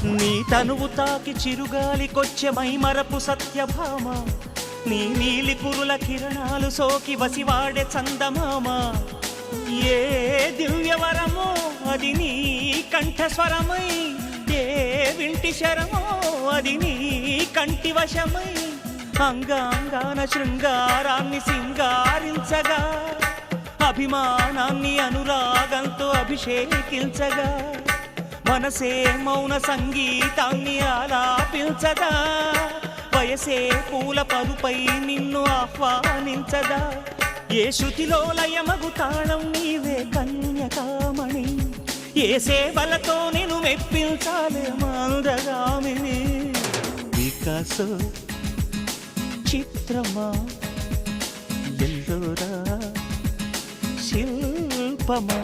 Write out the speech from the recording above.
నీ తనువు తాకి చిరుగాలికొచ్చే మైమరపు సత్యభామ, నీ నీలి కురుల కిరణాలు సోకి వసివాడే చందమామ. ఏ దివ్యవరమో అది నీ కంఠస్వరమై, ఏ వింటి శరమో అది నీ కంటి వశమై, అంగాంగాన శృంగారాన్ని సింగారించగా, అభిమానాన్ని అనురాగంతో అభిషేకించగా, మనసే మౌన సంగీతాన్ని ఆలాపించగా, వయసే పూల పరుపై నిన్ను ఆహ్వానించదా. ఏ శృతిలో లయమగు తాళం నీవే కన్యకామణి, ఏ సేవలతో నేను మెప్పించాలే మందగామిని. వికాసో చిత్రమా ఎల్లోరా శిల్పమా.